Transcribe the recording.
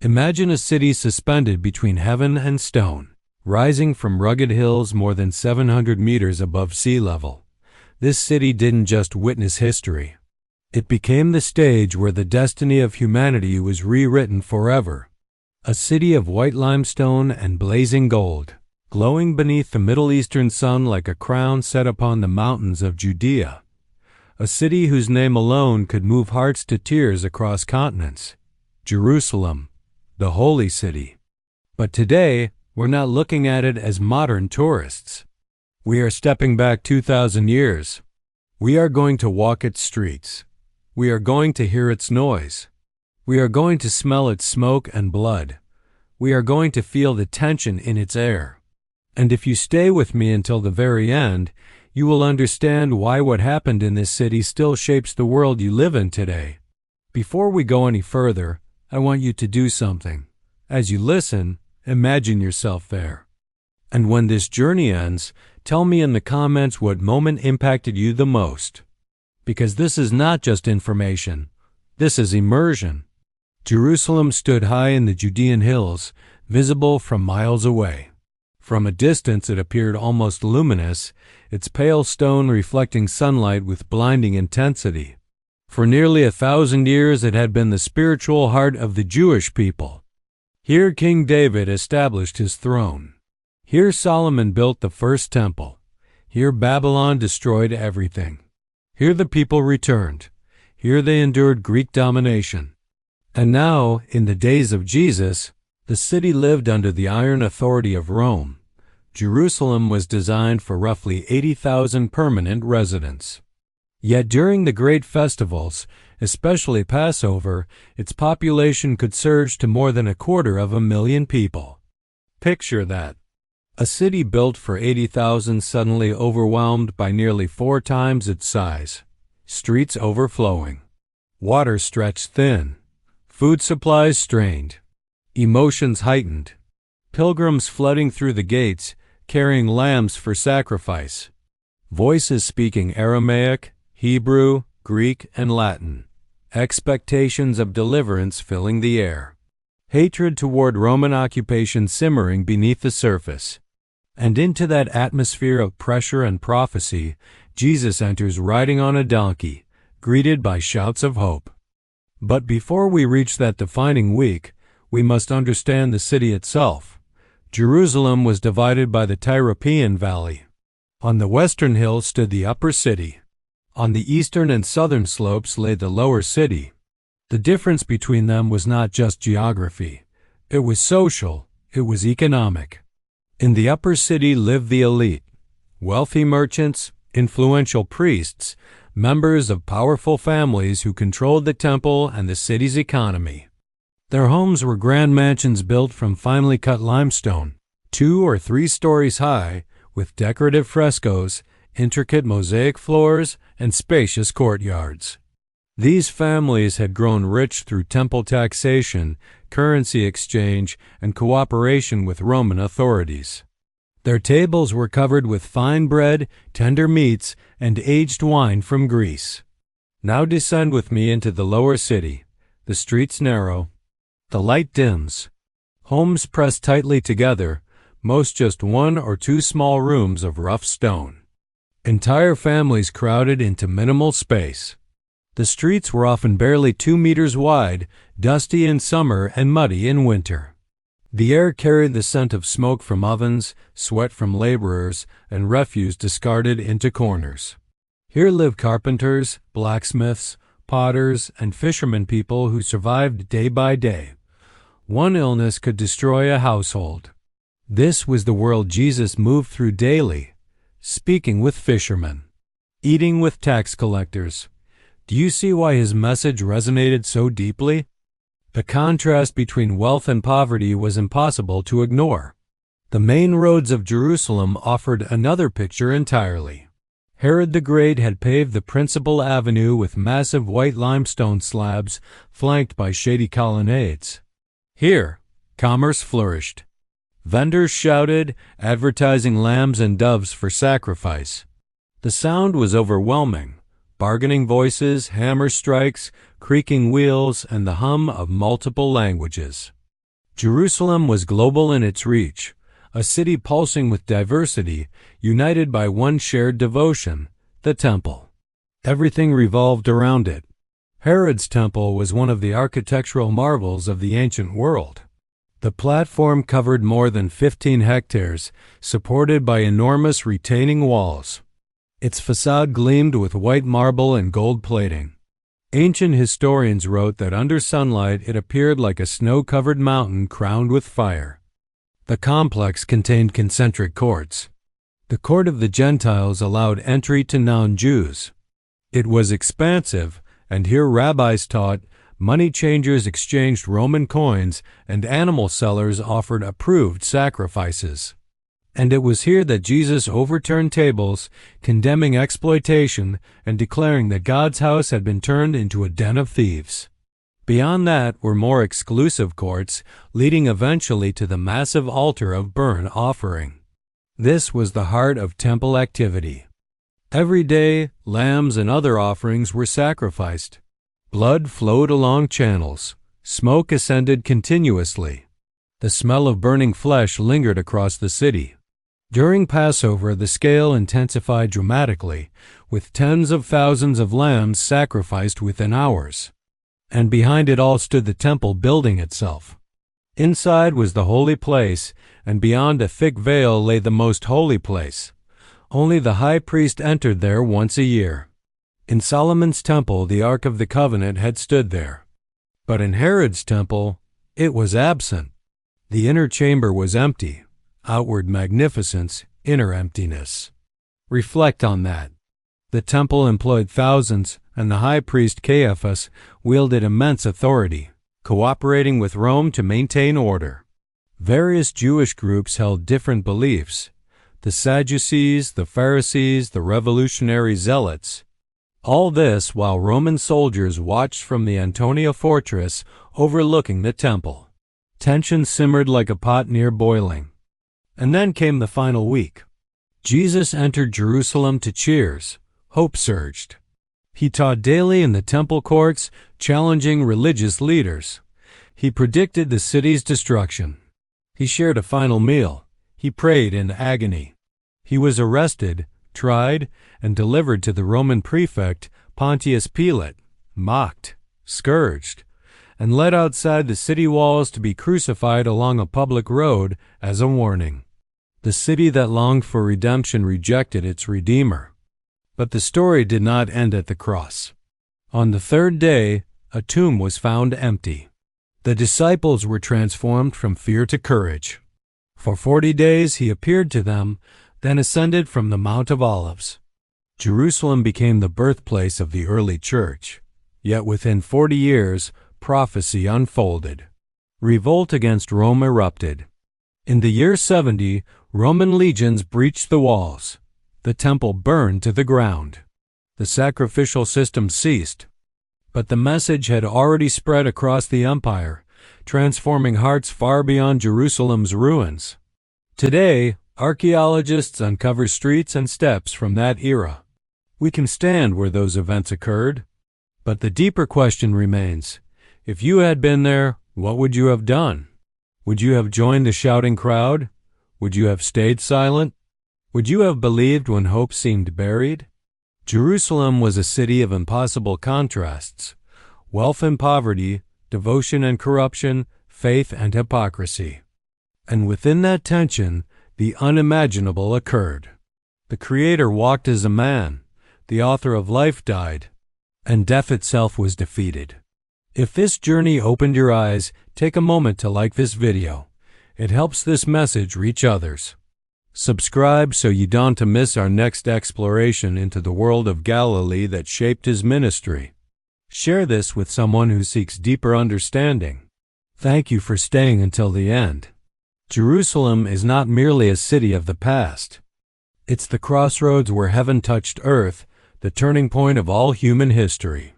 Imagine a city suspended between heaven and stone, rising from rugged hills more than 700 meters above sea level. This city didn't just witness history. It became the stage where the destiny of humanity was rewritten forever. A city of white limestone and blazing gold, glowing beneath the Middle Eastern sun like a crown set upon the mountains of Judea. A city whose name alone could move hearts to tears across continents. Jerusalem, the holy city. But today, we're not looking at it as modern tourists. We are stepping back 2,000 years. We are going to walk its streets. We are going to hear its noise. We are going to smell its smoke and blood. We are going to feel the tension in its air. And if you stay with me until the very end, you will understand why what happened in this city still shapes the world you live in today. Before we go any further, I want you to do something. As you listen, imagine yourself there. And when this journey ends, tell me in the comments what moment impacted you the most. Because this is not just information. This is immersion. Jerusalem stood high in the Judean hills, visible from miles away. From a distance it appeared almost luminous, its pale stone reflecting sunlight with blinding intensity. For nearly 1,000 years it had been the spiritual heart of the Jewish people. Here King David established his throne. Here Solomon built the first temple. Here Babylon destroyed everything. Here the people returned. Here they endured Greek domination. And now, in the days of Jesus, the city lived under the iron authority of Rome. Jerusalem was designed for roughly 80,000 permanent residents. Yet during the great festivals, especially Passover, its population could surge to more than 250,000 people. Picture that. A city built for 80,000 suddenly overwhelmed by nearly 4 times its size. Streets overflowing. Water stretched thin. Food supplies strained. Emotions heightened. Pilgrims flooding through the gates, carrying lambs for sacrifice. Voices speaking Aramaic, Hebrew, Greek, and Latin. Expectations of deliverance filling the air. Hatred toward Roman occupation simmering beneath the surface. And into that atmosphere of pressure and prophecy, Jesus enters riding on a donkey, greeted by shouts of hope. But before we reach that defining week, we must understand the city itself. Jerusalem was divided by the Tyropoeon Valley. On the western hill stood the upper city. On the eastern and southern slopes lay the lower city. The difference between them was not just geography. It was social, it was economic. In the upper city lived the elite, wealthy merchants, influential priests, members of powerful families who controlled the temple and the city's economy. Their homes were grand mansions built from finely cut limestone, 2 or 3 stories high, with decorative frescoes, intricate mosaic floors, and spacious courtyards. These families had grown rich through temple taxation, currency exchange, and cooperation with Roman authorities. Their tables were covered with fine bread, tender meats, and aged wine from Greece. Now descend with me into the lower city. The streets narrow. The light dims. Homes pressed tightly together, most just 1 or 2 small rooms of rough stone. Entire families crowded into minimal space. The streets were often barely 2 meters wide, dusty in summer and muddy in winter. The air carried the scent of smoke from ovens, sweat from laborers, and refuse discarded into corners. Here lived carpenters, blacksmiths, potters, and fishermen people who survived day by day. One illness could destroy a household. This was the world Jesus moved through daily, speaking with fishermen, eating with tax collectors. Do you see why his message resonated so deeply? The contrast between wealth and poverty was impossible to ignore. The main roads of Jerusalem offered another picture entirely. Herod the Great had paved the principal avenue with massive white limestone slabs flanked by shady colonnades. Here, commerce flourished. Vendors shouted, advertising lambs and doves for sacrifice. The sound was overwhelming. Bargaining voices, hammer strikes, creaking wheels, and the hum of multiple languages. Jerusalem was global in its reach, a city pulsing with diversity, united by one shared devotion, the temple. Everything revolved around it. Herod's temple was one of the architectural marvels of the ancient world. The platform covered more than 15 hectares, supported by enormous retaining walls. Its facade gleamed with white marble and gold plating. Ancient historians wrote that under sunlight it appeared like a snow-covered mountain crowned with fire. The complex contained concentric courts. The court of the Gentiles allowed entry to non-Jews. It was expansive, and here rabbis taught, money changers exchanged Roman coins, and animal sellers offered approved sacrifices. And it was here that Jesus overturned tables, condemning exploitation and declaring that God's house had been turned into a den of thieves. Beyond that were more exclusive courts, leading eventually to the massive altar of burnt offering. This was the heart of temple activity. Every day, lambs and other offerings were sacrificed. Blood flowed along channels. Smoke ascended continuously. The smell of burning flesh lingered across the city. During Passover, the scale intensified dramatically, with tens of thousands of lambs sacrificed within hours. And behind it all stood the temple building itself. Inside was the holy place, and beyond a thick veil lay the most holy place. Only the high priest entered there once a year. In Solomon's temple, the Ark of the Covenant had stood there. But in Herod's temple, it was absent. The inner chamber was empty. Outward magnificence, inner emptiness. Reflect on that. The temple employed thousands, and the high priest Caiaphas wielded immense authority, cooperating with Rome to maintain order. Various Jewish groups held different beliefs: the Sadducees, the Pharisees, the revolutionary zealots. All this while Roman soldiers watched from the Antonia fortress overlooking the temple. Tension simmered like a pot near boiling. And then came the final week. Jesus entered Jerusalem to cheers. Hope surged. He taught daily in the temple courts, challenging religious leaders. He predicted the city's destruction. He shared a final meal. He prayed in agony. He was arrested, tried, and delivered to the Roman prefect, Pontius Pilate, mocked, scourged, and led outside the city walls to be crucified along a public road as a warning. The city that longed for redemption rejected its Redeemer. But the story did not end at the cross. On the third day, a tomb was found empty. The disciples were transformed from fear to courage. For 40 days he appeared to them, then ascended from the Mount of Olives. Jerusalem became the birthplace of the early church. Yet within 40 years, prophecy unfolded. Revolt against Rome erupted. In the year 70, Roman legions breached the walls. The temple burned to the ground. The sacrificial system ceased. But the message had already spread across the empire, transforming hearts far beyond Jerusalem's ruins. Today, archaeologists uncover streets and steps from that era. We can stand where those events occurred. But the deeper question remains: if you had been there, what would you have done? Would you have joined the shouting crowd? Would you have stayed silent? Would you have believed when hope seemed buried? Jerusalem was a city of impossible contrasts: wealth and poverty, devotion and corruption, faith and hypocrisy. And within that tension, the unimaginable occurred. The Creator walked as a man, the author of life died, and death itself was defeated. If this journey opened your eyes, take a moment to like this video. It helps this message reach others. Subscribe so you don't miss our next exploration into the world of Galilee that shaped his ministry. Share this with someone who seeks deeper understanding. Thank you for staying until the end. Jerusalem is not merely a city of the past. It's the crossroads where heaven touched earth, the turning point of all human history.